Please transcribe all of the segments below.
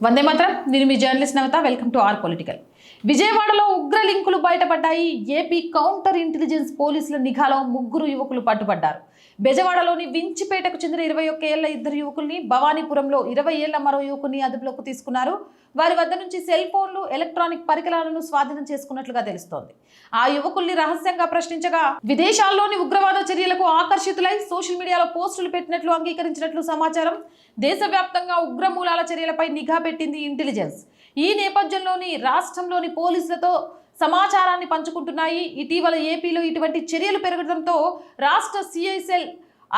వందే మాత్రం. నేను మీ journalist Navatha. Welcome to R political. విజయవాడలో ఉగ్ర లింకులు బయటపడ్డాయి. ఏపీ కౌంటర్ ఇంటెలిజెన్స్ పోలీసుల నిఘాలో ముగ్గురు యువకులు పట్టుబడ్డారు. బెజవాడలోని వించిపేటకు చెందిన 21 ఏళ్ల ఇద్దరు యువకుల్ని, భవానీపురంలో 20 ఏళ్ల మరో యువకుని అదుపులోకి తీసుకున్నారు. వారి వద్ద నుంచి సెల్ ఫోన్లు, ఎలక్ట్రానిక్ పరికరాలను స్వాధీనం చేసుకున్నట్లుగా తెలుస్తోంది. ఆ యువకుల్ని రహస్యంగా ప్రశ్నించగా విదేశాల్లోని ఉగ్రవాద చర్యలకు ఆకర్షితులై సోషల్ మీడియాలో పోస్టులు పెట్టినట్లు అంగీకరించినట్లు సమాచారం. దేశవ్యాప్తంగా ఉగ్రమూలాల చర్యలపై నిఘా పెట్టింది ఇంటెలిజెన్స్. ఈ నేపథ్యంలోని రాష్ట్రంలోని పోలీసులతో సమాచారాన్ని పంచుకుంటున్నాయి. ఇటీవల ఏపీలో ఇటువంటి చర్యలు పెరగడంతో రాష్ట్ర సిఐ సెల్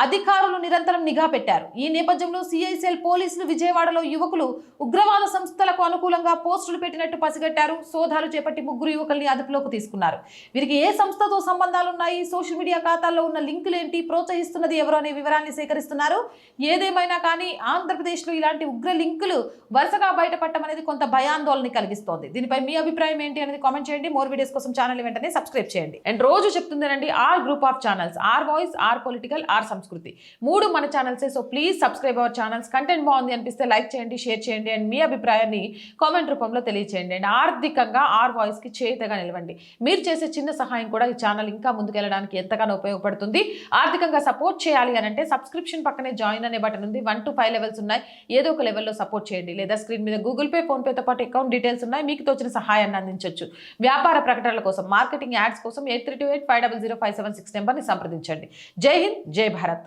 అధికారులు నిరంతరం నిఘా పెట్టారు. ఈ నేపథ్యంలో సిఐ సెల్ పోలీసులు విజయవాడలో యువకులు ఉగ్రవాద సంస్థలకు అనుకూలంగా పోస్టులు పెట్టినట్టు పసిగట్టారు. సోదాలు చేపట్టి ముగ్గురు యువకుల్ని అదుపులోకి తీసుకున్నారు. వీరికి ఏ సంస్థతో సంబంధాలున్నాయి, సోషల్ మీడియా ఖాతాల్లో ఉన్న లింకులు ఏంటి, ప్రోత్సహిస్తున్నది ఎవరు అనే వివరాన్ని సేకరిస్తున్నారు. ఏదేమైనా కానీ ఆంధ్రప్రదేశ్లో ఇలాంటి ఉగ్ర లింకులు వరుసగా బయటపడటం అనేది కొంత భయాందోళన కలిగిస్తోంది. దీనిపై మీ అభిప్రాయం ఏంటి అనేది కామెంట్ చేయండి. మోర్ వీడియోస్ కోసం ఛానల్ వెంటనే సబ్స్క్రైబ్ చేయండి. అండ్ రోజు చెప్తుందేనండి, R group of channels, R voice, R political, R Sanskriti, మూడు మన ఛానల్సే. So please subscribe our channels. Content బాగుంది అనిపిస్తే లైక్ చేయండి, షేర్ చేయండి అండ్ మీ అభిప్రాయాన్ని కామెంట్ రూపంలో తెలియచేయండి. అండ్ ఆర్థికంగా ఆర్ వాయిస్ కి చేతగా నిలవండి. మీరు చేసే చిన్న సహాయం కూడా ఈ ఛానల్ ఇంకా ముందుకెళ్ళడానికి ఎంతగానో ఉపయోగపడుతుంది. ఆర్థికంగా సపోర్ట్ చేయాలి అని అంటే సబ్స్క్రిప్షన్ పక్కనే జాయిన్ అనే బటన్ ఉంది. 1 to 5 లెవెల్స్ ఉన్నాయి. ఏదో ఒక లెవెల్లో సపోర్ట్ చేయండి. లేదా స్క్రీన్ మీద గూగుల్ పే, ఫోన్ పేతో పాటు అకౌంట్ డీటెయిల్స్ ఉన్నాయి. మీకు తోచిన సహాయాన్ని అందించవచ్చు. వ్యాపార ప్రకటనల కోసం, మార్కెటింగ్ యాడ్స్ కోసం 8328500576 నెంబర్ని సంప్రదించండి. జై హింద్, జై భారత్.